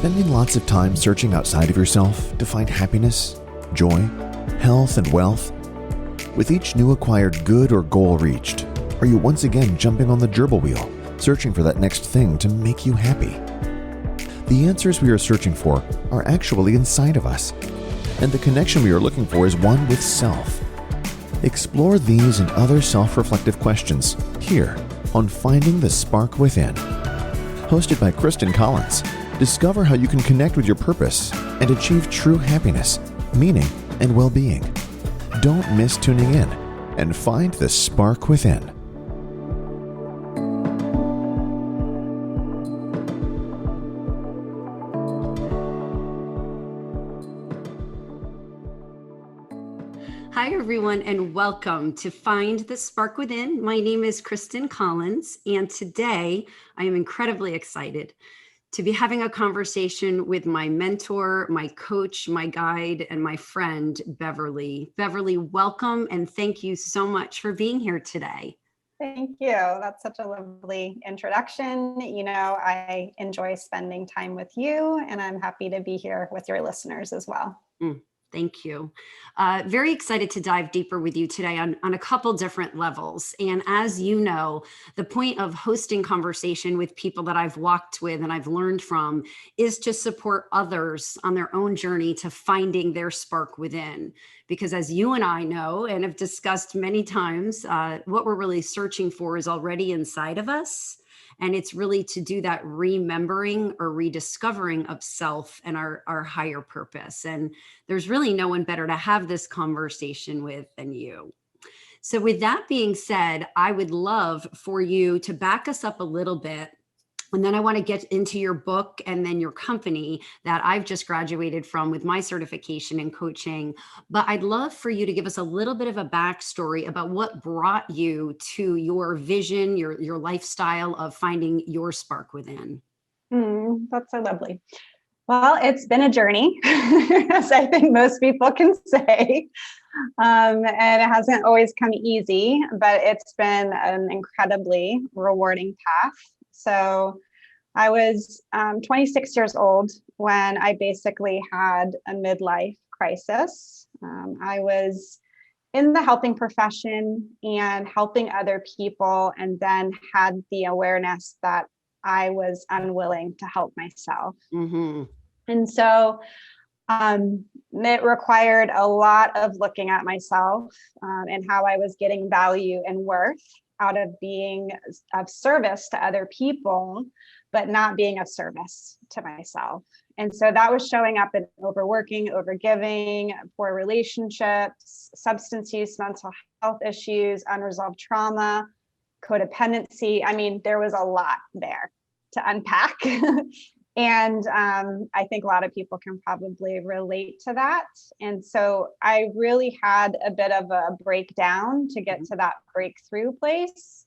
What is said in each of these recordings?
Spending lots of time searching outside of yourself to find happiness, joy, health, and wealth? With each new acquired good or goal reached, are you once again jumping on the gerbil wheel, searching for that next thing to make you happy? The answers we are searching for are actually inside of us, and the connection we are looking for is one with self. Explore these and other self-reflective questions here on Finding the Spark Within. Hosted by Christin Collins, discover how you can connect with your purpose and achieve true happiness, meaning, and well-being. Don't miss tuning in and find the spark within. Hi, everyone, and welcome to Find the Spark Within. My name is Christin Collins, and today I am incredibly excited to be having a conversation with my mentor, my coach, my guide, and my friend, Beverly. Beverly, welcome, and thank you so much for being here today. Thank you. That's such a lovely introduction. You know, I enjoy spending time with you, and I'm happy to be here with your listeners as well. Thank you. Very excited to dive deeper with you today on a couple different levels. And as you know, the point of hosting conversation with people that I've walked with and I've learned from is to support others on their own journey to finding their spark within. Because as you and I know and have discussed many times, what we're really searching for is already inside of us. And it's really to do that remembering or rediscovering of self and our higher purpose. And there's really no one better to have this conversation with than you. So with that being said, I would love for you to back us up a little bit. And then I want to get into your book and then your company that I've just graduated from with my certification in coaching. But I'd love for you to give us a little bit of a backstory about what brought you to your vision, your lifestyle of finding your spark within. That's so lovely. Well, it's been a journey, as I think most people can say. And it hasn't always come easy, but it's been an incredibly rewarding path. So I was 26 years old when I basically had a midlife crisis. I was in the helping profession and helping other people, and then had the awareness that I was unwilling to help myself. Mm-hmm. And so it required a lot of looking at myself and how I was getting value and worth out of being of service to other people, but not being of service to myself. And so that was showing up in overworking, overgiving, poor relationships, substance use, mental health issues, unresolved trauma, codependency. I mean, there was a lot there to unpack. And I think a lot of people can probably relate to that. And so I really had a bit of a breakdown to get to that breakthrough place.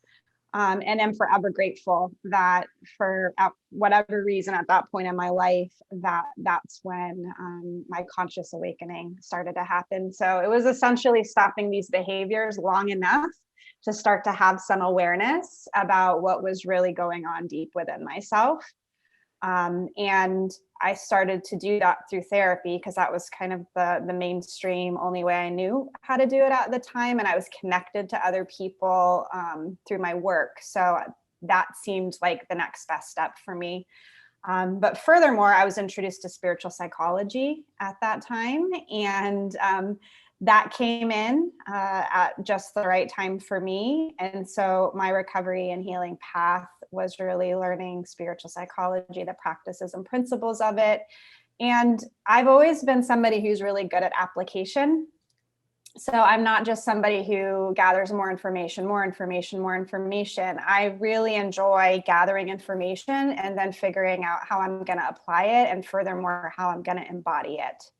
And I'm forever grateful that for whatever reason at that point in my life, that's when my conscious awakening started to happen. So it was essentially stopping these behaviors long enough to start to have some awareness about what was really going on deep within myself. And I started to do that through therapy because that was kind of the mainstream only way I knew how to do it at the time. And I was connected to other people through my work. So that seemed like the next best step for me. But furthermore, I was introduced to spiritual psychology at that time. And that came in at just the right time for me. And so my recovery and healing path was really learning spiritual psychology, the practices and principles of it. And I've always been somebody who's really good at application. So I'm not just somebody who gathers more information. I really enjoy gathering information and then figuring out how I'm going to apply it, and furthermore, how I'm going to embody it.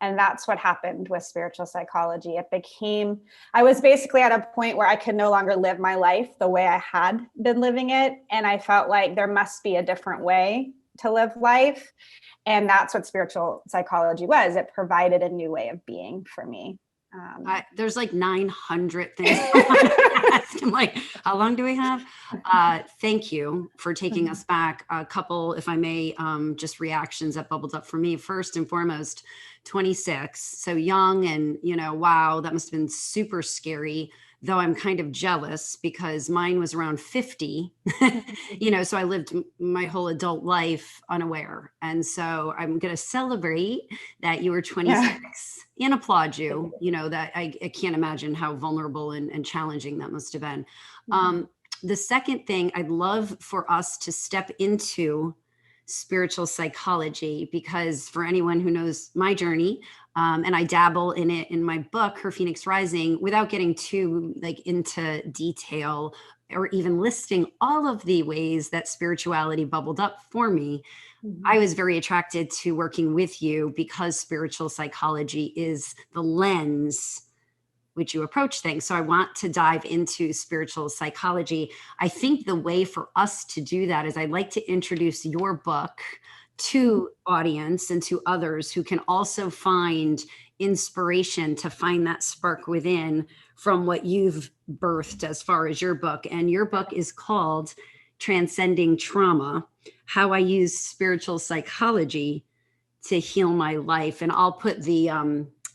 And that's what happened with spiritual psychology. I was basically at a point where I could no longer live my life the way I had been living it. And I felt like there must be a different way to live life. And that's what spiritual psychology was. It provided a new way of being for me. There's like 900 things I want to ask. I'm like, how long do we have? Thank you for taking us back. A couple, if I may, just reactions that bubbled up for me. First and foremost, 26, so young, and wow, that must have been super scary. Though I'm kind of jealous because mine was around 50, so I lived my whole adult life unaware. And so I'm going to celebrate that you were 26 and applaud you, that I can't imagine how vulnerable and challenging that must have been. The second thing, I'd love for us to step into spiritual psychology, because for anyone who knows my journey, and I dabble in it in my book, Her Phoenix Rising, without getting too into detail or even listing all of the ways that spirituality bubbled up for me. I was very attracted to working with you because spiritual psychology is the lens which you approach things. So I want to dive into spiritual psychology. I think the way for us to do that is I'd like to introduce your book to audience and to others who can also find inspiration to find that spark within from what you've birthed as far as your book. And your book is called Transcending Trauma: How I Use Spiritual Psychology to Heal My Life. And I'll put the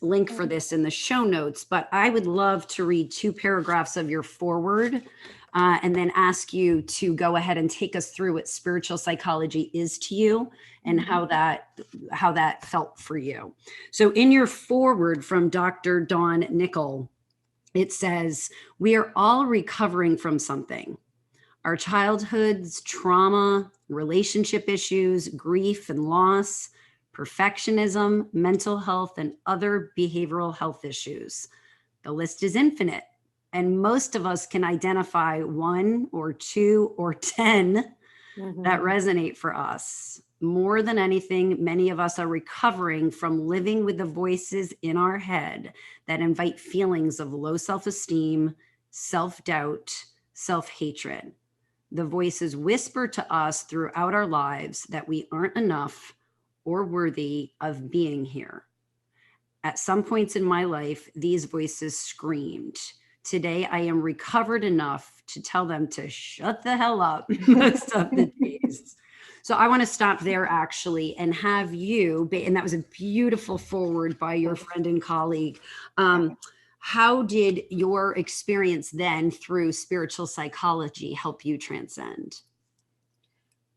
link for this in the show notes, but I would love to read 2 paragraphs of your foreword and then ask you to go ahead and take us through what spiritual psychology is to you and how that felt for you. So in your foreword from Dr. Dawn Nickel, it says, "We are all recovering from something. Our childhood's trauma, relationship issues, grief and loss, perfectionism, mental health, and other behavioral health issues. The list is infinite, and most of us can identify 1 or 2 or 10 that resonate for us. More than anything, many of us are recovering from living with the voices in our head that invite feelings of low self-esteem, self-doubt, self-hatred. The voices whisper to us throughout our lives that we aren't enough or worthy of being here. At some points in my life, these voices screamed. Today, I am recovered enough to tell them to shut the hell up most of the days." So I want to stop there actually and have you, and that was a beautiful foreword by your friend and colleague. How did your experience then through spiritual psychology help you transcend?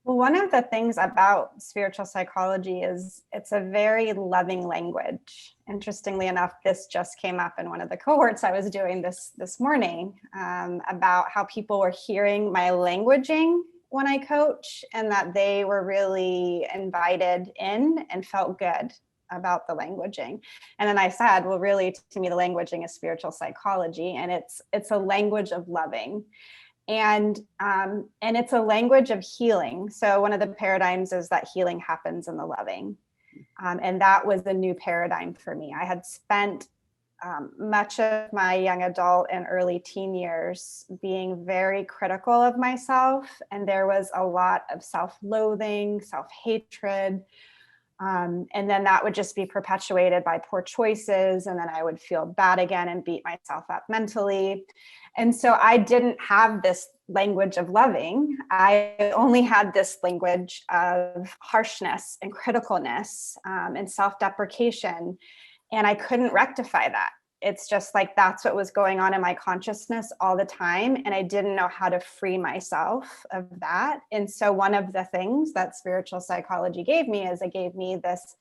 Well, one of the things about spiritual psychology is it's a very loving language. Interestingly enough, this just came up in one of the cohorts I was doing this morning about how people were hearing my languaging when I coach, and that they were really invited in and felt good about the languaging. And then I said, well, really, to me, the languaging is spiritual psychology, and it's a language of loving. And it's a language of healing. So one of the paradigms is that healing happens in the loving. And that was the new paradigm for me. I had spent much of my young adult and early teen years being very critical of myself. And there was a lot of self-loathing, self-hatred. And then that would just be perpetuated by poor choices. And then I would feel bad again and beat myself up mentally. And so I didn't have this language of loving. I only had this language of harshness and criticalness and self-deprecation. And I couldn't rectify that. It's just like, that's what was going on in my consciousness all the time. And I didn't know how to free myself of that. And so one of the things that spiritual psychology gave me is it gave me this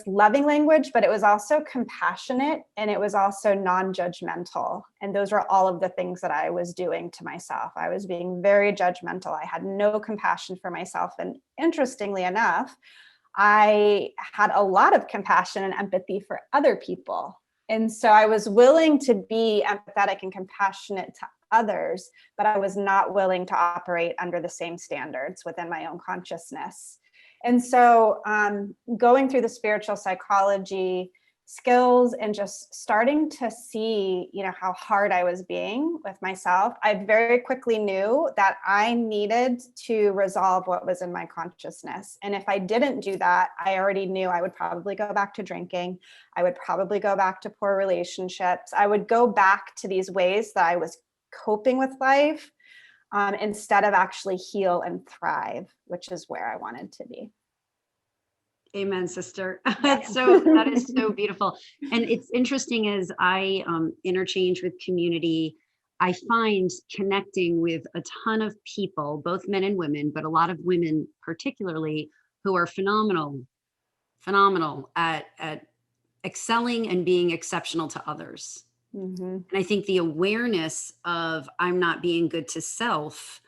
loving language, but it was also compassionate and it was also non-judgmental. And those were all of the things that I was doing to myself. I was being very judgmental. I had no compassion for myself. And interestingly enough, I had a lot of compassion and empathy for other people. And so I was willing to be empathetic and compassionate to others, but I was not willing to operate under the same standards within my own consciousness. And so going through the spiritual psychology skills and just starting to see, how hard I was being with myself, I very quickly knew that I needed to resolve what was in my consciousness. And if I didn't do that, I already knew I would probably go back to drinking. I would probably go back to poor relationships. I would go back to these ways that I was coping with life, instead of actually heal and thrive, which is where I wanted to be. Amen, sister. That is so beautiful. And it's interesting as I interchange with community, I find connecting with a ton of people, both men and women, but a lot of women particularly, who are phenomenal at excelling and being exceptional to others. Mm-hmm. And I think the awareness of I'm not being good to self,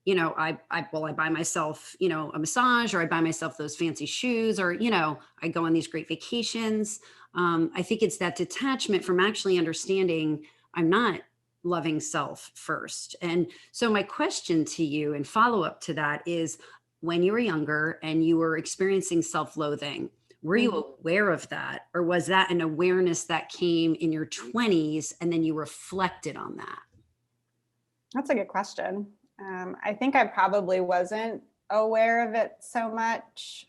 I buy myself, a massage, or I buy myself those fancy shoes, or, I go on these great vacations. I think it's that detachment from actually understanding I'm not loving self first. And so my question to you and follow up to that is, when you were younger and you were experiencing self-loathing, were you aware of that? Or was that an awareness that came in your 20s and then you reflected on that? That's a good question. I think I probably wasn't aware of it so much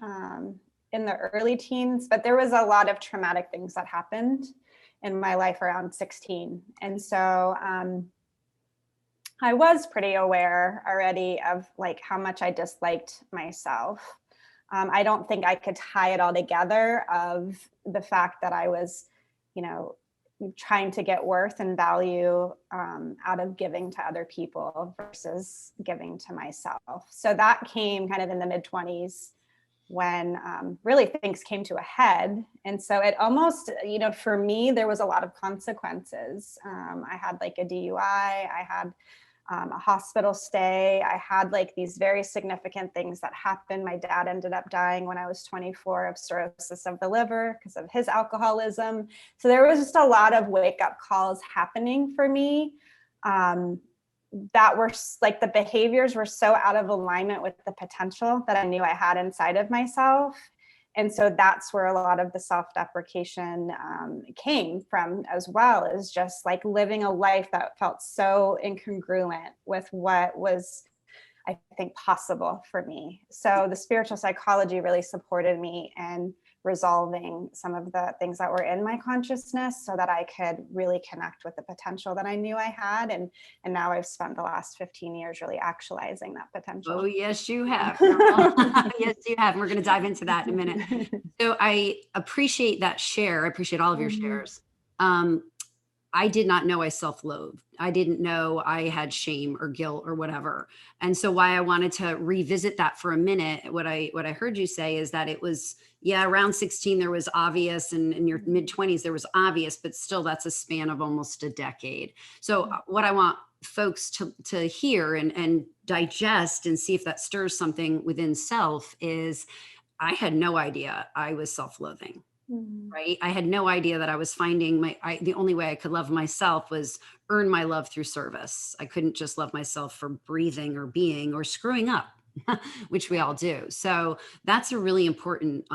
in the early teens, but there was a lot of traumatic things that happened in my life around 16. And so I was pretty aware already of like how much I disliked myself. I don't think I could tie it all together of the fact that I was, trying to get worth and value out of giving to other people versus giving to myself. So that came kind of in the mid-20s when really things came to a head. And so it almost, for me, there was a lot of consequences. I had like a DUI, I had a hospital stay. I had like these very significant things that happened. My dad ended up dying when I was 24 of cirrhosis of the liver because of his alcoholism. So there was just a lot of wake up calls happening for me that were like the behaviors were so out of alignment with the potential that I knew I had inside of myself. And so that's where a lot of the self-deprecation came from as well, is just like living a life that felt so incongruent with what was, I think, possible for me. So the spiritual psychology really supported me in resolving some of the things that were in my consciousness so that I could really connect with the potential that I knew I had. And now I've spent the last 15 years really actualizing that potential. Oh, yes, you have. Yes, you have. And we're going to dive into that in a minute. So I appreciate that share. I appreciate all of your shares. I did not know I self-loathed. I didn't know I had shame or guilt or whatever. And so why I wanted to revisit that for a minute, what I heard you say is that it was, around 16, there was obvious, and in your mid-20s, there was obvious, but still that's a span of almost a decade. So what I want folks to hear and digest and see if that stirs something within self is, I had no idea I was self-loathing. Right. I had no idea that I was finding the only way I could love myself was earn my love through service. I couldn't just love myself for breathing or being or screwing up, which we all do. So that's a really important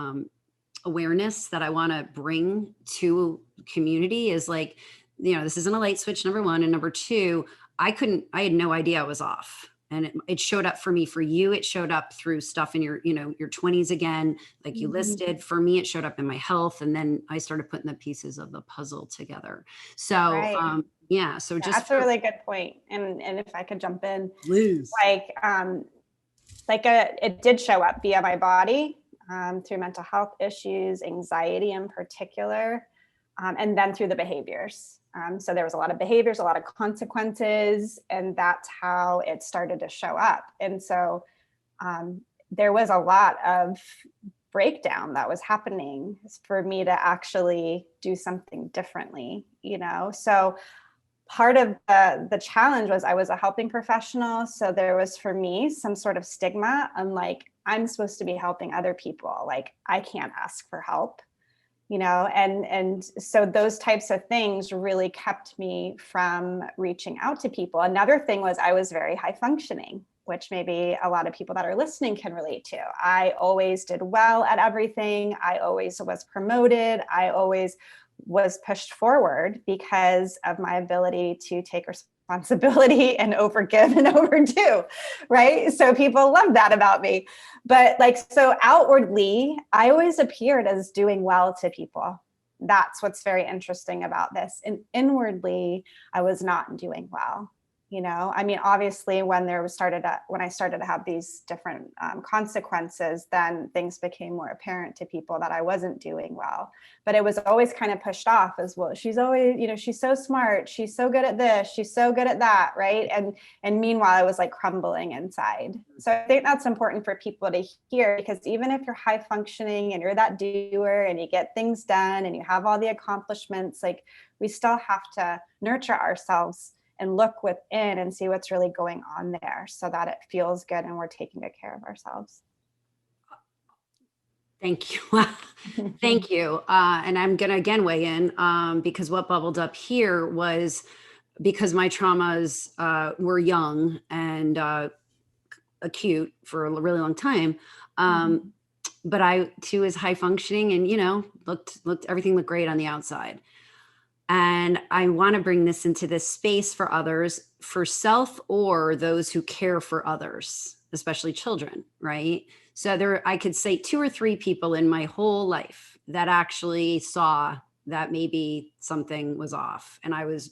awareness that I want to bring to community is like, this isn't a light switch, number one. And number two, I had no idea I was off. And it showed up for me. For you, it showed up through stuff in your 20s again, like you listed. For me, it showed up in my health. And then I started putting the pieces of the puzzle together. So, right. So just that's a really good point. And if I could jump in, please. It did show up via my body through mental health issues, anxiety in particular, and then through the behaviors. So there was a lot of behaviors, a lot of consequences, and that's how it started to show up. And so there was a lot of breakdown that was happening for me to actually do something differently, So part of the challenge was I was a helping professional. So there was for me some sort of stigma on like, I'm supposed to be helping other people. Like I can't ask for help. And so those types of things really kept me from reaching out to people. Another thing was I was very high functioning. which maybe a lot of people that are listening can relate to. I always did well at everything. I always was promoted. I always was pushed forward because of my ability to take responsibility and overgive and overdo, right? So people love that about me. But like, so outwardly, I always appeared as doing well to people. That's what's very interesting about this. And inwardly, I was not doing well. I mean, obviously when I started to have these different consequences, then things became more apparent to people that I wasn't doing well, but it was always kind of pushed off as, well, she's always, she's so smart. She's so good at this. She's so good at that. Right. And meanwhile, I was like crumbling inside. So I think that's important for people to hear, because even if you're high functioning and you're that doer and you get things done and you have all the accomplishments, like we still have to nurture ourselves and look within and see what's really going on there so that it feels good and we're taking good care of ourselves. Thank you. Thank you. And I'm going to again weigh in because what bubbled up here was because my traumas were young and acute for a really long time. But I too is high functioning and, everything looked great on the outside. And I want to bring this into this space for others, for self or those who care for others, especially children, right? So I could say 2 or 3 people in my whole life that actually saw that maybe something was off. And I was,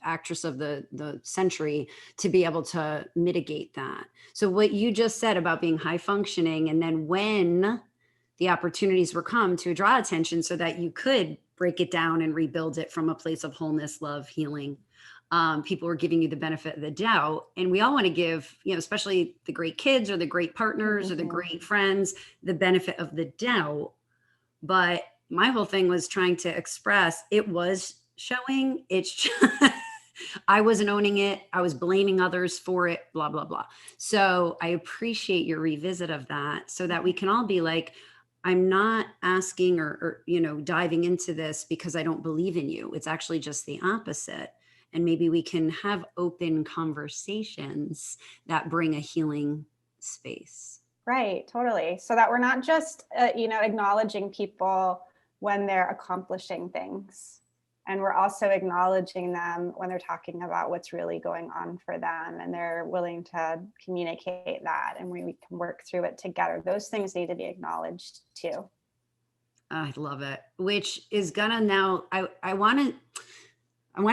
actress of the century to be able to mitigate that. So what you just said about being high functioning, and then when the opportunities were come to draw attention so that you could break it down and rebuild it from a place of wholeness, love, healing. People were giving you the benefit of the doubt. And we all want to give, especially the great kids or the great partners or the great friends, the benefit of the doubt. But my whole thing was trying to express it was showing. I wasn't owning it. I was blaming others for it, blah, blah, blah. So I appreciate your revisit of that so that we can all be like, I'm not asking or diving into this because I don't believe in you. It's actually just the opposite. And maybe we can have open conversations that bring a healing space. Right, totally. So that we're not just, acknowledging people when they're accomplishing things. And we're also acknowledging them when they're talking about what's really going on for them and they're willing to communicate that and we can work through it together. Those things need to be acknowledged too. I love it, which is gonna now, I want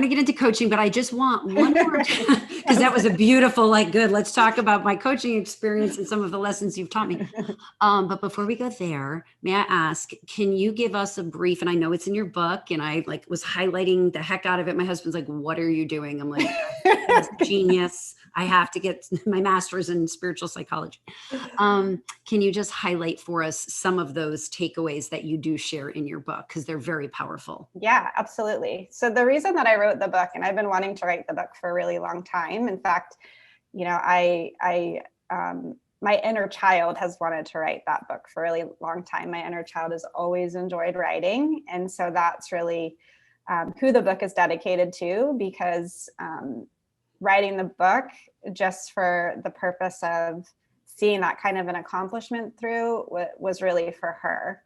to get into coaching, but I just want one more, because that was a beautiful, good, let's talk about my coaching experience and some of the lessons you've taught me. But before we go there, may I ask, can you give us a brief, and I know it's in your book and I was highlighting the heck out of it. My husband's like, what are you doing? I'm like, that's genius. I have to get my master's in spiritual psychology. Can you just highlight for us some of those takeaways that you do share in your book? Because they're very powerful. Yeah, absolutely. So the reason that I wrote the book, and I've been wanting to write the book for a really long time. In fact, my inner child has wanted to write that book for a really long time. My inner child has always enjoyed writing. And so that's really who the book is dedicated to, because writing the book just for the purpose of seeing that kind of an accomplishment through was really for her.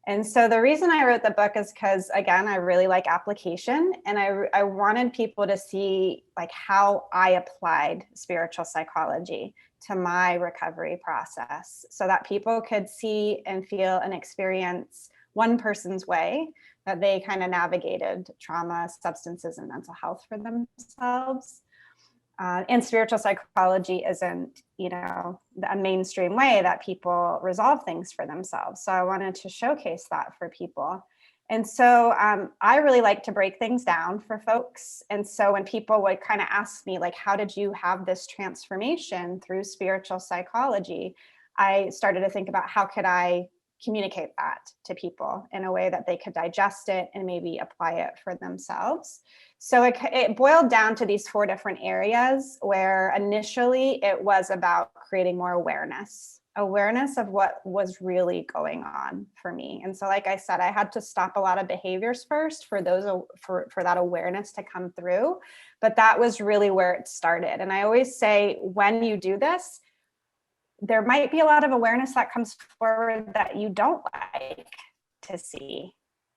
And so the reason I wrote the book is because, again, I really like application, and I wanted people to see how I applied spiritual psychology to my recovery process so that people could see and feel and experience one person's way that they kind of navigated trauma, substances, and mental health for themselves. And spiritual psychology isn't, a mainstream way that people resolve things for themselves. So I wanted to showcase that for people. And so I really like to break things down for folks. And so when people would kind of ask me, how did you have this transformation through spiritual psychology? I started to think about how could I communicate that to people in a way that they could digest it and maybe apply it for themselves. So it boiled down to these 4 different areas where initially it was about creating more awareness of what was really going on for me. And so, like I said, I had to stop a lot of behaviors first for that awareness to come through. But that was really where it started. And I always say, when you do this, there might be a lot of awareness that comes forward that you don't like to see,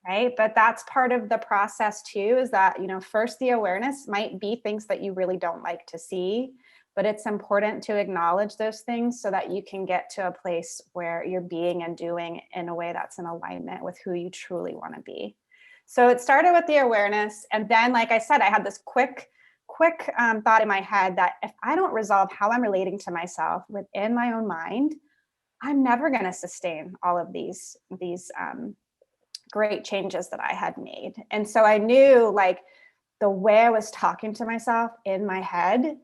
right? But that's part of the process too, is that, first the awareness might be things that you really don't like to see, but it's important to acknowledge those things so that you can get to a place where you're being and doing in a way that's in alignment with who you truly want to be. So it started with the awareness. And then, like I said, I had this quick thought in my head that if I don't resolve how I'm relating to myself within my own mind, I'm never going to sustain all of these great changes that I had made. And so I knew, like, the way I was talking to myself in my head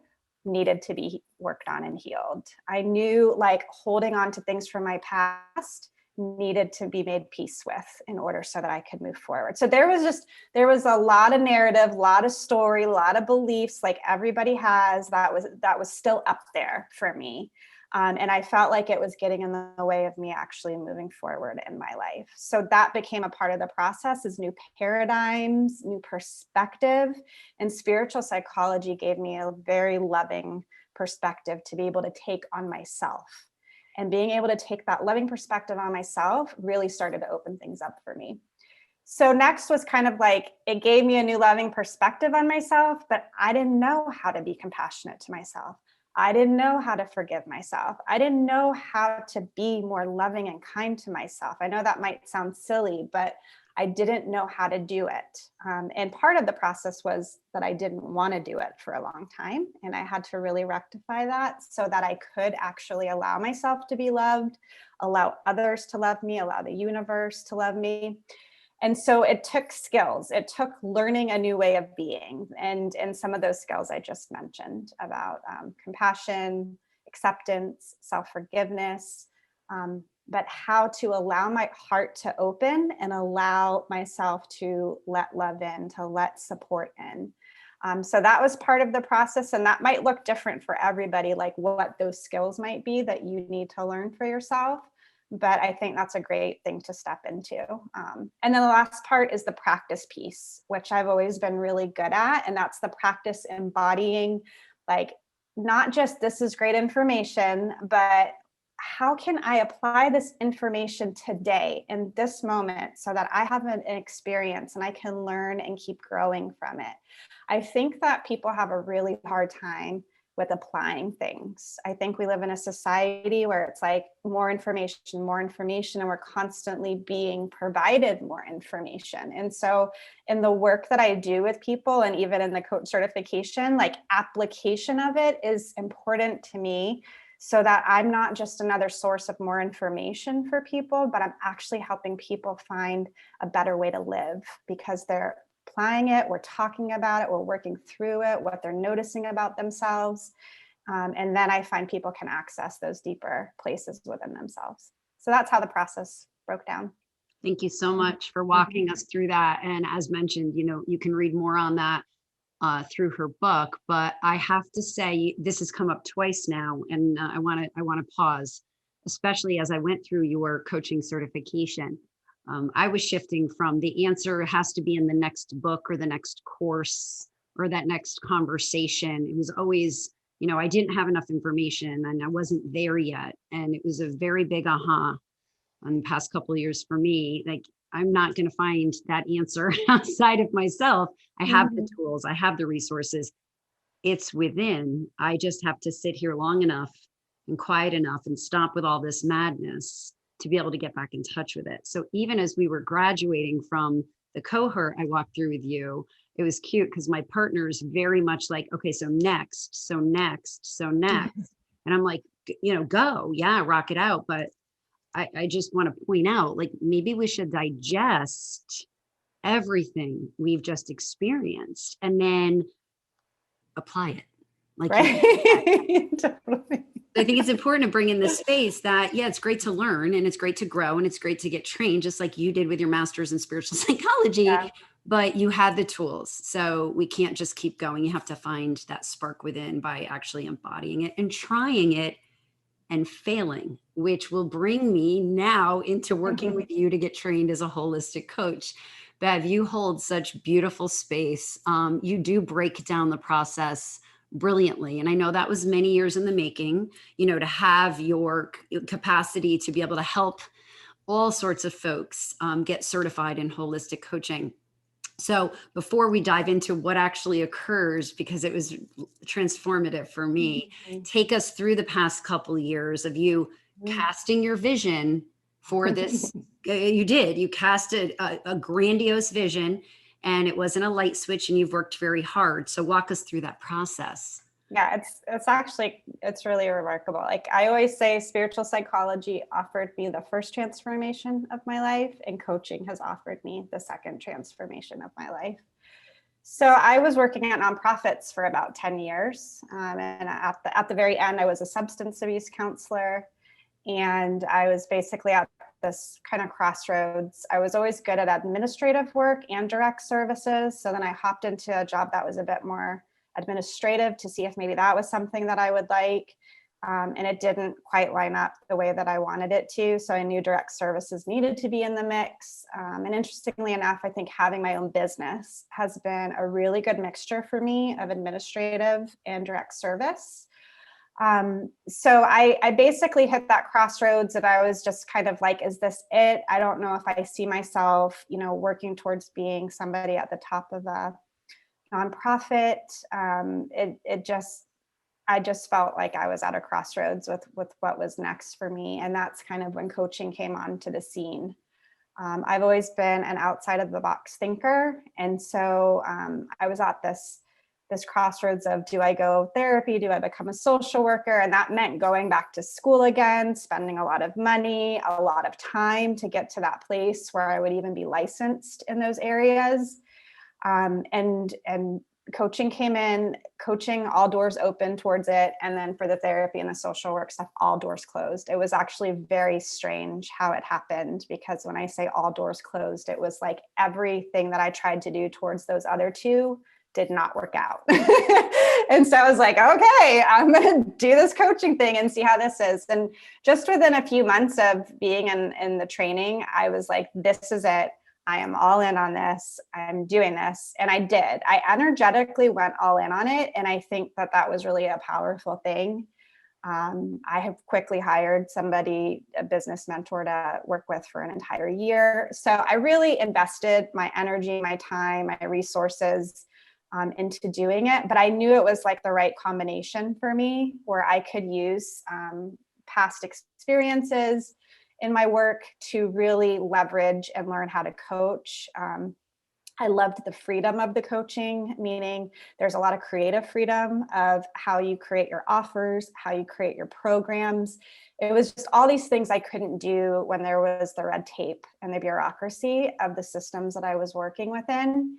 needed to be worked on and healed. I knew, like, holding on to things from my past needed to be made peace with in order so that I could move forward. So there was a lot of narrative, a lot of story, a lot of beliefs, like everybody has, that was still up there for me. And I felt like it was getting in the way of me actually moving forward in my life. So that became a part of the process, is new paradigms, new perspective. And spiritual psychology gave me a very loving perspective to be able to take on myself. And being able to take that loving perspective on myself really started to open things up for me. So next was kind of like, it gave me a new loving perspective on myself, but I didn't know how to be compassionate to myself. I didn't know how to forgive myself. I didn't know how to be more loving and kind to myself. I know that might sound silly, but I didn't know how to do it. And part of the process was that I didn't want to do it for a long time. And I had to really rectify that so that I could actually allow myself to be loved, allow others to love me, allow the universe to love me. And so it took skills. It took learning a new way of being. And some of those skills I just mentioned about compassion, acceptance, self-forgiveness, but how to allow my heart to open and allow myself to let love in, to let support in. So that was part of the process. And that might look different for everybody, like what those skills might be that you need to learn for yourself. But I think that's a great thing to step into. And then the last part is the practice piece, which I've always been really good at. And that's the practice embodying, like, not just this is great information, but how can I apply this information today in this moment so that I have an experience and I can learn and keep growing from it. I think that people have a really hard time with applying things. I think we live in a society where it's like more information, and we're constantly being provided more information. And so in the work that I do with people, and even in the coach certification, like, application of it is important to me, so that I'm not just another source of more information for people, but I'm actually helping people find a better way to live because they're applying it, we're talking about it, we're working through it, what they're noticing about themselves. And then I find people can access those deeper places within themselves. So that's how the process broke down. Thank you so much for walking us through that. And as mentioned, you can read more on that through her book, but I have to say this has come up twice now, and I want to pause, especially as I went through your coaching certification. I was shifting from the answer has to be in the next book or the next course or that next conversation. It was always, I didn't have enough information and I wasn't there yet. And it was a very big aha in the past couple of years for me. Like, I'm not going to find that answer outside of myself. I have the tools, I have the resources. It's within. I just have to sit here long enough and quiet enough and stop with all this madness to be able to get back in touch with it. So even as we were graduating from the cohort I walked through with you, it was cute because my partner's very much like, okay, so next. And I'm like, go, yeah, rock it out. But I just want to point out, like, maybe we should digest everything we've just experienced and then apply it. Like, right. Totally. I think it's important to bring in this space that, yeah, it's great to learn and it's great to grow and it's great to get trained, just like you did with your master's in spiritual psychology, but you had the tools. So we can't just keep going. You have to find that spark within by actually embodying it and trying it and failing, which will bring me now into working with you to get trained as a holistic coach. Bev, you hold such beautiful space. You do break down the process brilliantly. And I know that was many years in the making, to have your capacity to be able to help all sorts of folks get certified in holistic coaching. So before we dive into what actually occurs, because it was transformative for me, take us through the past couple of years of you casting your vision for this. You cast a grandiose vision, and it wasn't a light switch, and you've worked very hard. So walk us through that process. Yeah, it's really remarkable. Like I always say, spiritual psychology offered me the first transformation of my life, and coaching has offered me the second transformation of my life. So I was working at nonprofits for about 10 years. And at the very end, I was a substance abuse counselor. And I was basically at this kind of crossroads. I was always good at administrative work and direct services. So then I hopped into a job that was a bit more administrative to see if maybe that was something that I would like. And it didn't quite line up the way that I wanted it to. So I knew direct services needed to be in the mix. And interestingly enough, I think having my own business has been a really good mixture for me of administrative and direct service. So I basically hit that crossroads and I was just kind of like, is this it? I don't know if I see myself, working towards being somebody at the top of a nonprofit. I just felt like I was at a crossroads with what was next for me. And that's kind of when coaching came onto the scene. I've always been an outside of the box thinker. And so I was at this crossroads of, do I go therapy? Do I become a social worker? And that meant going back to school again, spending a lot of money, a lot of time to get to that place where I would even be licensed in those areas. And coaching came in, coaching, all doors open towards it. And then for the therapy and the social work stuff, all doors closed. It was actually very strange how it happened, because when I say all doors closed, it was like everything that I tried to do towards those other two did not work out. And so I was like, okay, I'm going to do this coaching thing and see how this is. And just within a few months of being in the training, I was like, this is it. I am all in on this. I'm doing this. And I did. I energetically went all in on it. And I think that was really a powerful thing. I have quickly hired somebody, a business mentor, to work with for an entire year. So I really invested my energy, my time, my resources into doing it. But I knew it was like the right combination for me, where I could use past experiences in my work to really leverage and learn how to coach. I loved the freedom of the coaching, meaning there's a lot of creative freedom of how you create your offers, how you create your programs. It was just all these things I couldn't do when there was the red tape and the bureaucracy of the systems that I was working within.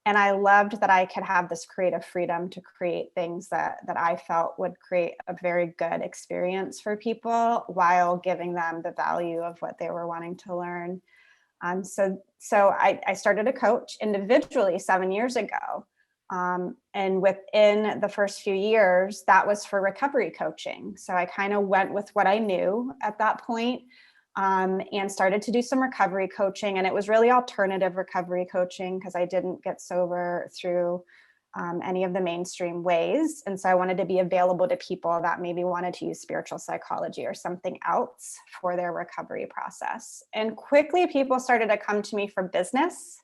And I loved that I could have this creative freedom to create things that I felt would create a very good experience for people while giving them the value of what they were wanting to learn. So I started a coach individually 7 years ago. And within the first few years, that was for recovery coaching. So I kind of went with what I knew at that point, and started to do some recovery coaching. And it was really alternative recovery coaching, because I didn't get sober through any of the mainstream ways. And so I wanted to be available to people that maybe wanted to use spiritual psychology or something else for their recovery process. And quickly people started to come to me for business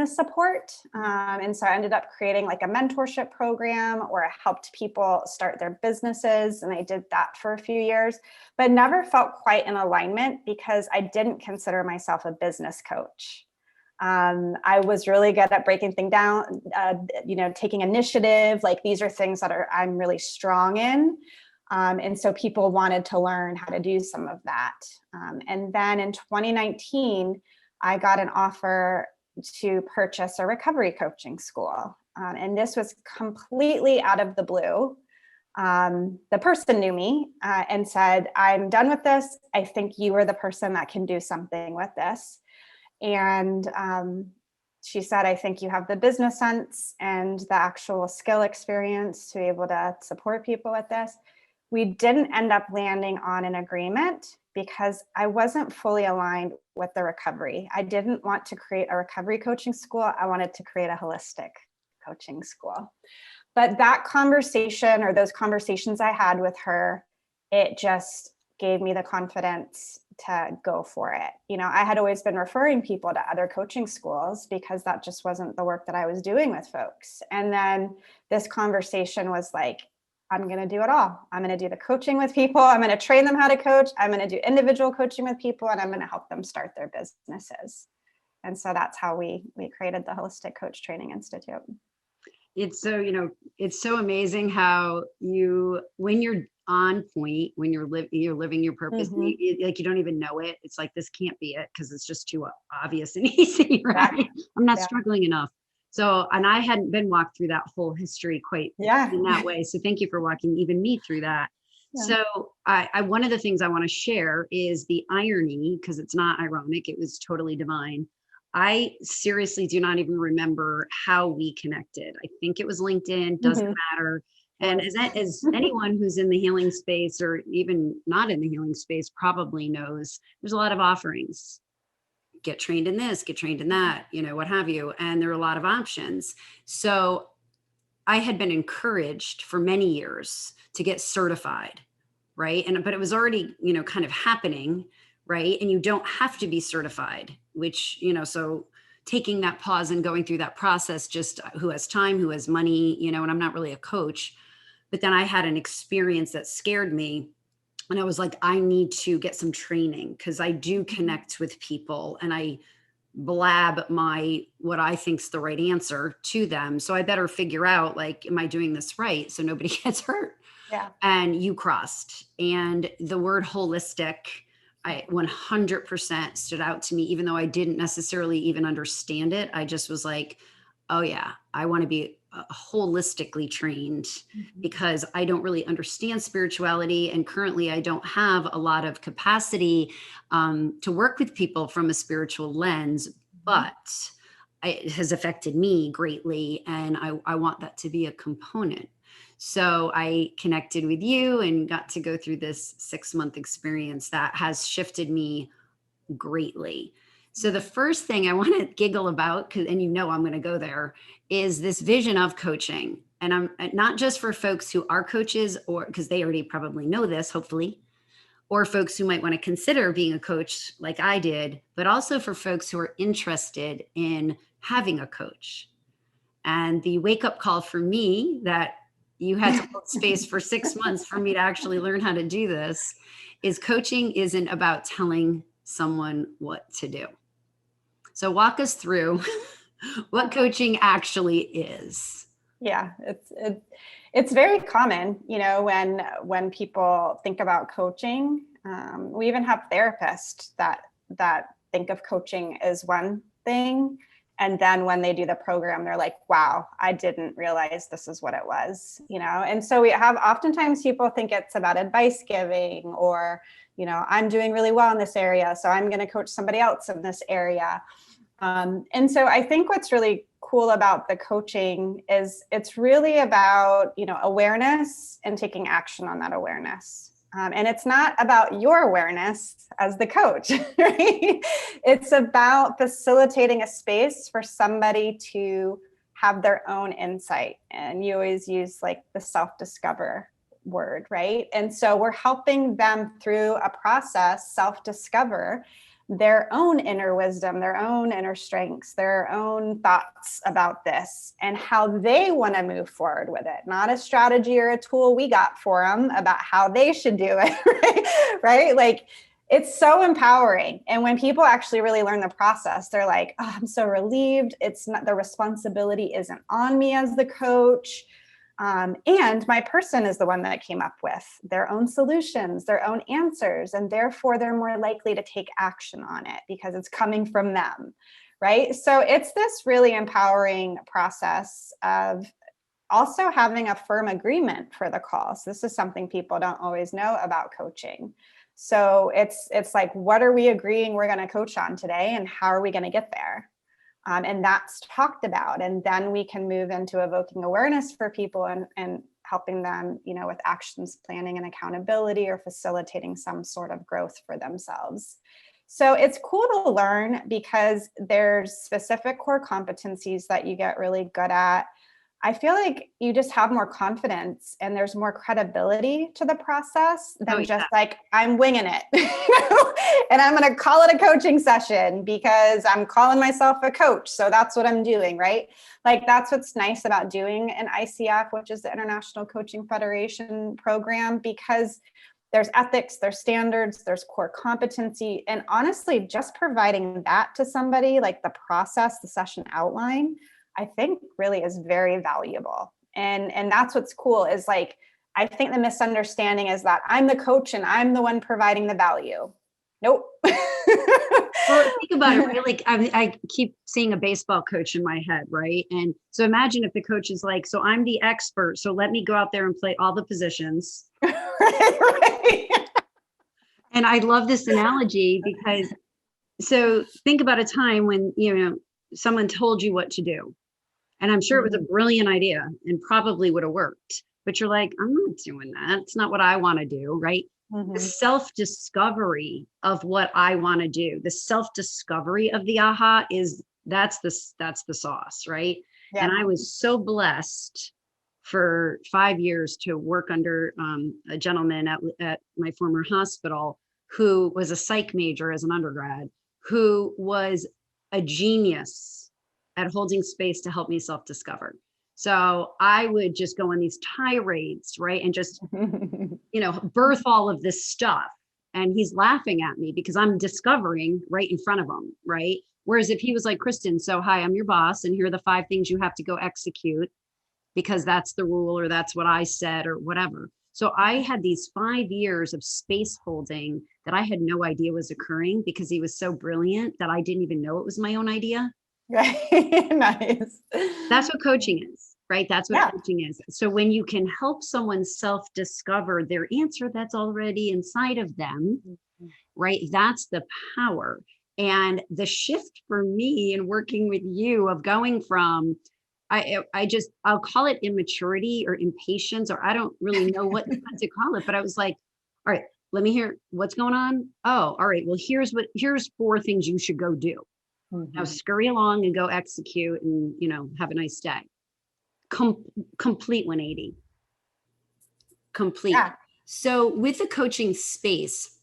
support. And so I ended up creating like a mentorship program where I helped people start their businesses. And I did that for a few years, but never felt quite in alignment because I didn't consider myself a business coach. I was really good at breaking things down, taking initiative. Like these are things that I'm really strong in. And so people wanted to learn how to do some of that. And then in 2019, I got an offer to purchase a recovery coaching school. And this was completely out of the blue. The person knew me and said, I'm done with this. I think you are the person that can do something with this. And she said, I think you have the business sense and the actual skill experience to be able to support people with this. we didn't end up landing on an agreement because I wasn't fully aligned with the recovery. I didn't want to create a recovery coaching school. I wanted to create a holistic coaching school. But that conversation, or those conversations I had with her, it just gave me the confidence to go for it. You know, I had always been referring people to other coaching schools because that just wasn't the work that I was doing with folks. And then this conversation was like, I'm going to do it all. I'm going to do the coaching with people. I'm going to train them how to coach. I'm going to do individual coaching with people, and I'm going to help them start their businesses. And so that's how we created the Holistic Coach Training Institute. It's so, it's so amazing how when you're on point, when you're living your purpose, like you don't even know it. It's like, this can't be it because it's just too obvious and easy, right? Yeah. I'm not struggling enough. So, and I hadn't been walked through that whole history quite in that way. So thank you for walking even me through that. Yeah. So I one of the things I want to share is the irony, because it's not ironic, it was totally divine. I seriously do not even remember how we connected. I think it was LinkedIn, doesn't matter. And as anyone who's in the healing space, or even not in the healing space, probably knows, there's a lot of offerings. Get trained in this, get trained in that, what have you. And there are a lot of options. So I had been encouraged for many years to get certified, right? But it was already, kind of happening, right? And you don't have to be certified, which, so taking that pause and going through that process, just who has time, who has money, and I'm not really a coach, but then I had an experience that scared me. And I was like, I need to get some training because I do connect with people and I blab what I think's the right answer to them. So I better figure out, like, am I doing this right? So nobody gets hurt. Yeah. And you crossed. And the word holistic, I 100% stood out to me, even though I didn't necessarily even understand it. I just was like, oh yeah, I want to be holistically trained because I don't really understand spirituality. And currently I don't have a lot of capacity to work with people from a spiritual lens, but it has affected me greatly. And I want that to be a component. So I connected with you and got to go through this 6-month experience that has shifted me greatly. So the first thing I want to giggle about, and I'm going to go there, is this vision of coaching. And I'm not just for folks who are coaches, or because they already probably know this, hopefully, or folks who might want to consider being a coach like I did, but also for folks who are interested in having a coach. And the wake-up call for me that you had to hold space for 6 months for me to actually learn how to do this is coaching isn't about telling someone what to do. So walk us through what coaching actually is. Yeah, it's very common, when people think about coaching. We even have therapists that think of coaching as one thing. And then when they do the program, they're like, wow, I didn't realize this is what it was, And so we have oftentimes people think it's about advice giving or, I'm doing really well in this area, so I'm going to coach somebody else in this area. And so I think what's really cool about the coaching is it's really about, awareness and taking action on that awareness. And it's not about your awareness as the coach, right? It's about facilitating a space for somebody to have their own insight. And you always use like the self-discover word, right? And so we're helping them through a process, self-discover their own inner wisdom, their own inner strengths, their own thoughts about this and how they want to move forward with it. Not a strategy or a tool we got for them about how they should do it, right? Like, it's so empowering. And when people actually really learn the process, they're like, oh, I'm so relieved. It's not, the responsibility isn't on me as the coach. And my person is the one that came up with their own solutions, their own answers, and therefore they're more likely to take action on it because it's coming from them, right? So it's this really empowering process of also having a firm agreement for the call. So this is something people don't always know about coaching. So it's like, what are we agreeing we're going to coach on today, and how are we going to get there? And that's talked about. And then we can move into evoking awareness for people and helping them, with actions planning and accountability, or facilitating some sort of growth for themselves. So it's cool to learn because there's specific core competencies that you get really good at. I feel like you just have more confidence and there's more credibility to the process than just like, I'm winging it and I'm going to call it a coaching session because I'm calling myself a coach. So that's what I'm doing, right? Like, that's what's nice about doing an ICF, which is the International Coaching Federation program, because there's ethics, there's standards, there's core competency. And honestly, just providing that to somebody, like the process, the session outline, I think really is very valuable. And that's what's cool is like, I think the misunderstanding is that I'm the coach and I'm the one providing the value. Nope. Well, think about it, right? Like I keep seeing a baseball coach in my head, right? And so imagine if the coach is like, so I'm the expert, so let me go out there and play all the positions. Right. And I love this analogy because, so think about a time when, someone told you what to do. And I'm sure it was a brilliant idea and probably would have worked, but you're like, I'm not doing that. It's not what I want to do, right? The self-discovery of what I want to do, the self-discovery of the aha that's the sauce, right? Yeah. And I was so blessed for 5 years to work under a gentleman at my former hospital who was a psych major as an undergrad, who was a genius at holding space to help me self-discover. So I would just go on these tirades, right? And just, birth all of this stuff. And he's laughing at me because I'm discovering right in front of him, right? Whereas if he was like, Christin, so hi, I'm your boss, and here are the 5 things you have to go execute because that's the rule, or that's what I said, or whatever. So I had these 5 years of space holding that I had no idea was occurring because he was so brilliant that I didn't even know it was my own idea. Right. Nice. That's what coaching is, right? That's what coaching is. So when you can help someone self-discover their answer that's already inside of them, right? That's the power. And the shift for me in working with you of going from, I'll call it immaturity or impatience, or I don't really know what to call it, but I was like, all right, let me hear what's going on. Oh, all right. Well, here's 4 things you should go do. Now scurry along and go execute and, have a nice day. Complete 180. Complete. Yeah. So with the coaching space,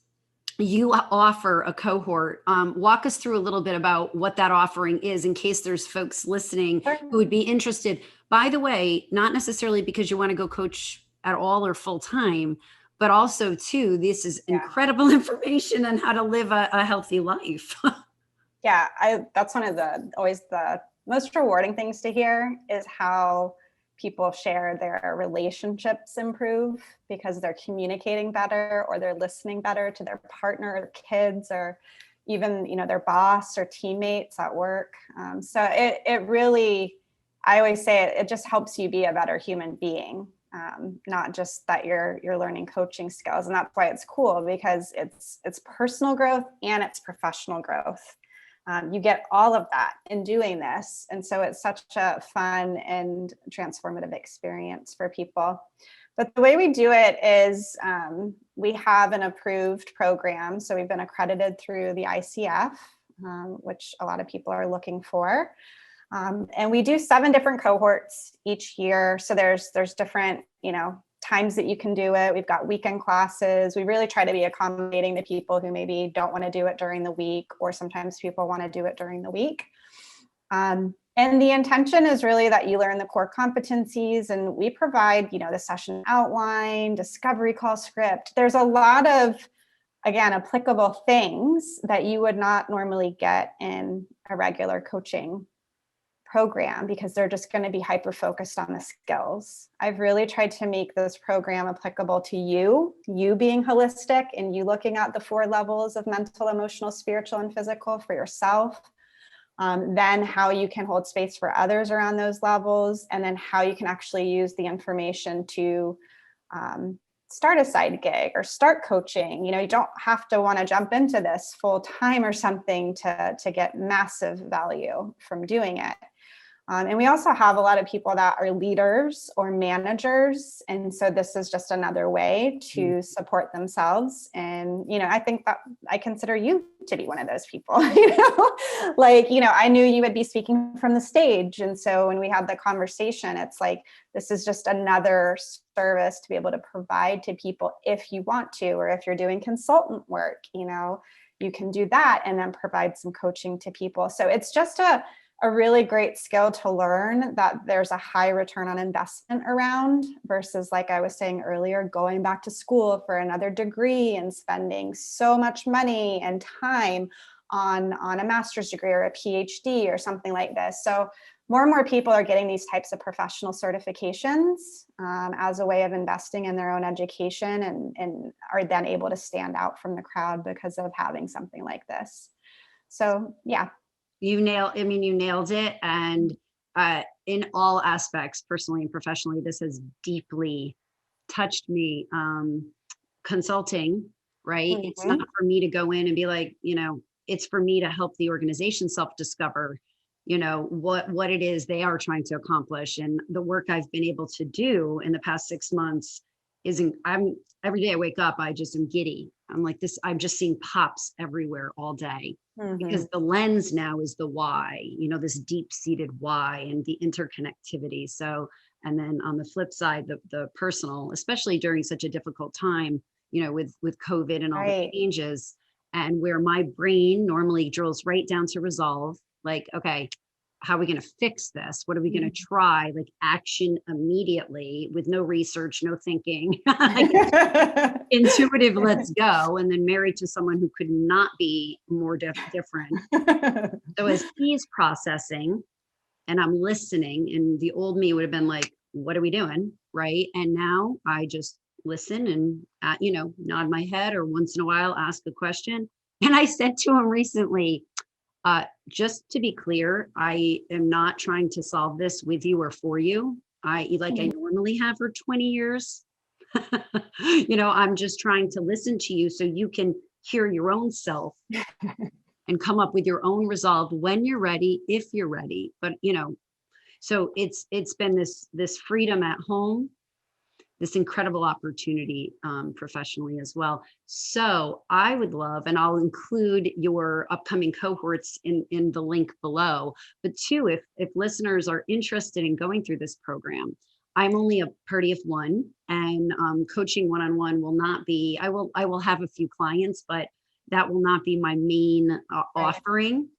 you offer a cohort. Walk us through a little bit about what that offering is in case there's folks listening who would be interested. By the way, not necessarily because you want to go coach at all or full time, but also too, this is incredible information on how to live a healthy life. Yeah, that's one of always the most rewarding things to hear is how people share their relationships improve because they're communicating better, or they're listening better to their partner or kids, or even, their boss or teammates at work. So it really, I always say it just helps you be a better human being, not just that you're learning coaching skills. And that's why it's cool, because it's personal growth and it's professional growth. You get all of that in doing this. And so it's such a fun and transformative experience for people. But the way we do it is we have an approved program. So we've been accredited through the ICF, which a lot of people are looking for. And we do 7 different cohorts each year. So there's different, times that you can do it. We've got weekend classes. We really try to be accommodating to people who maybe don't want to do it during the week, or sometimes people want to do it during the week. And the intention is really that you learn the core competencies, and we provide, the session outline, discovery call script. There's a lot of, again, applicable things that you would not normally get in a regular coaching program because they're just going to be hyper focused on the skills. I've really tried to make this program applicable to you being holistic and you looking at the 4 levels of mental, emotional, spiritual, and physical for yourself. Then how you can hold space for others around those levels, and then how you can actually use the information to start a side gig or start coaching. You don't have to want to jump into this full time or something to get massive value from doing it. And we also have a lot of people that are leaders or managers. And so this is just another way to support themselves. And, I think that I consider you to be one of those people, I knew you would be speaking from the stage. And so when we had the conversation, it's like, this is just another service to be able to provide to people if you want to, or if you're doing consultant work, you can do that and then provide some coaching to people. So it's just a really great skill to learn that there's a high return on investment around versus, like I was saying earlier, going back to school for another degree and spending so much money and time on a master's degree or a PhD or something like this. So more and more people are getting these types of professional certifications as a way of investing in their own education and are then able to stand out from the crowd because of having something like this. So, yeah. You nailed it. And in all aspects, personally and professionally, this has deeply touched me. Consulting, right? Mm-hmm. It's not for me to go in and be like, it's for me to help the organization self-discover, what it is they are trying to accomplish. And the work I've been able to do in the past 6 months every day I wake up, I just am giddy. I'm like this, I'm just seeing pops everywhere all day because the lens now is the why, this deep-seated why and the interconnectivity. So, and then on the flip side, the personal, especially during such a difficult time, with COVID and all the changes, and where my brain normally drills right down to resolve, like, okay, how are we going to fix this? What are we going to try? Like action immediately with no research, no thinking, intuitive, let's go. And then married to someone who could not be more different. So as he's processing and I'm listening, and the old me would have been like, what are we doing? Right. And now I just listen and, nod my head or once in a while ask a question. And I said to him recently, just to be clear, I am not trying to solve this with you or for you. I normally have for 20 years. I'm just trying to listen to you so you can hear your own self and come up with your own resolve when you're ready, if you're ready. But, so it's been this freedom at home, this incredible opportunity professionally as well. So I would love, and I'll include your upcoming cohorts in the link below, but two, if listeners are interested in going through this program, I'm only a party of one, and coaching one-on-one will not be, I will have a few clients, but that will not be my main offering.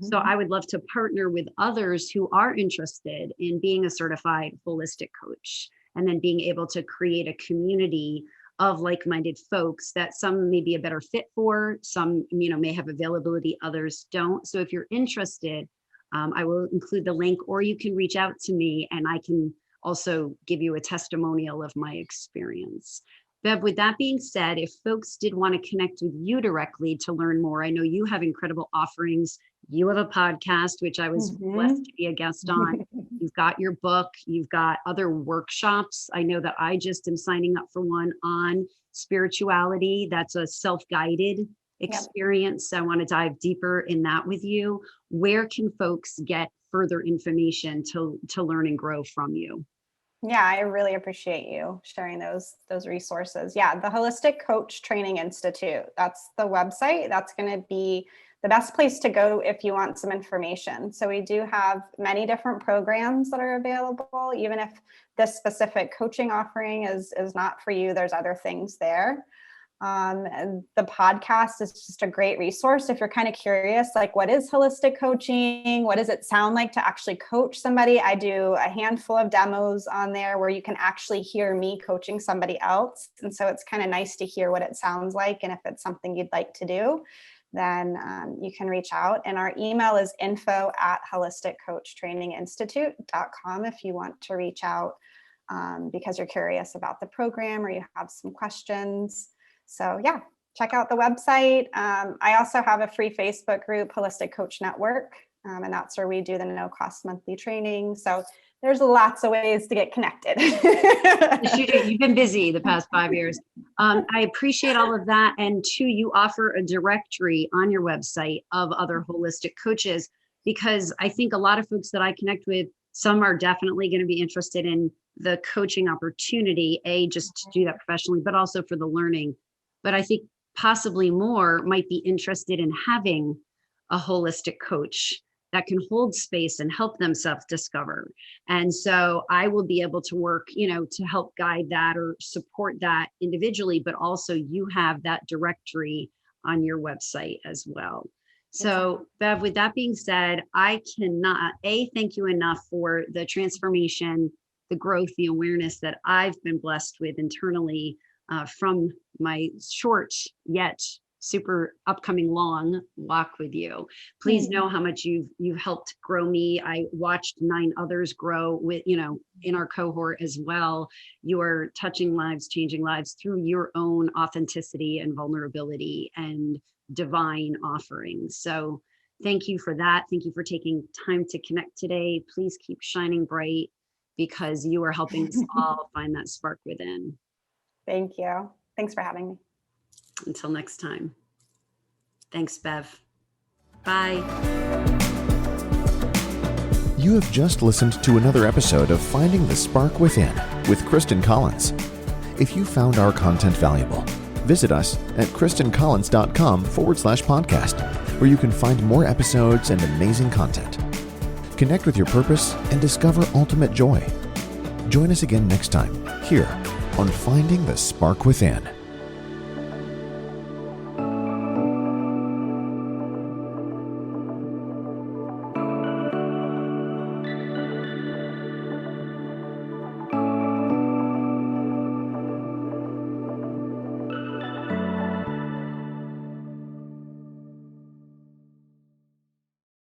So I would love to partner with others who are interested in being a certified holistic coach, and then being able to create a community of like-minded folks that some may be a better fit for, some, may have availability, others don't. So if you're interested, I will include the link, or you can reach out to me and I can also give you a testimonial of my experience. Bev, with that being said, if folks did want to connect with you directly to learn more, I know you have incredible offerings. You have a podcast, which I was blessed to be a guest on. You've got your book. You've got other workshops. I know that I just am signing up for one on spirituality. That's a self-guided experience. I want to dive deeper in that with you. Where can folks get further information to learn and grow from you? Yeah, I really appreciate you sharing those resources. Yeah, the Holistic Coach Training Institute, that's the website. That's going to be the best place to go if you want some information. So we do have many different programs that are available. Even if this specific coaching offering is not for you, there's other things there. And the podcast is just a great resource if you're kind of curious, like, what is holistic coaching? What does it sound like to actually coach somebody? I do a handful of demos on there where you can actually hear me coaching somebody else. And so it's kind of nice to hear what it sounds like. And if it's something you'd like to do, then you can reach out. And our email is info@holisticcoachtraininginstitute.com if you want to reach out because you're curious about the program or you have some questions. So yeah, check out the website. I also have a free Facebook group, Holistic Coach Network, and that's where we do the no-cost monthly training. So there's lots of ways to get connected. You've been busy the past 5 years. I appreciate all of that. And two, you offer a directory on your website of other holistic coaches. because I think a lot of folks that I connect with, some are definitely going to be interested in the coaching opportunity, just to do that professionally, but also for the learning. But I think possibly more might be interested in having a holistic coach that can hold space and help them self-discover. And so I will be able to work, to help guide that or support that individually, but also you have that directory on your website as well. So Bev, with that being said, I cannot thank you enough for the transformation, the growth, the awareness that I've been blessed with internally from my short yet super upcoming long walk with you. Please know how much you've helped grow me. I watched 9 others grow with, in our cohort as well. You are touching lives, changing lives through your own authenticity and vulnerability and divine offerings. So thank you for that. Thank you for taking time to connect today. Please keep shining bright, because you are helping us all find that spark within. Thank you. Thanks for having me. Until next time. Thanks, Bev. Bye. You have just listened to another episode of Finding the Spark Within with Christin Collins. If you found our content valuable, visit us at christincollins.com/podcast, where you can find more episodes and amazing content. Connect with your purpose and discover ultimate joy. Join us again next time here on Finding the Spark Within.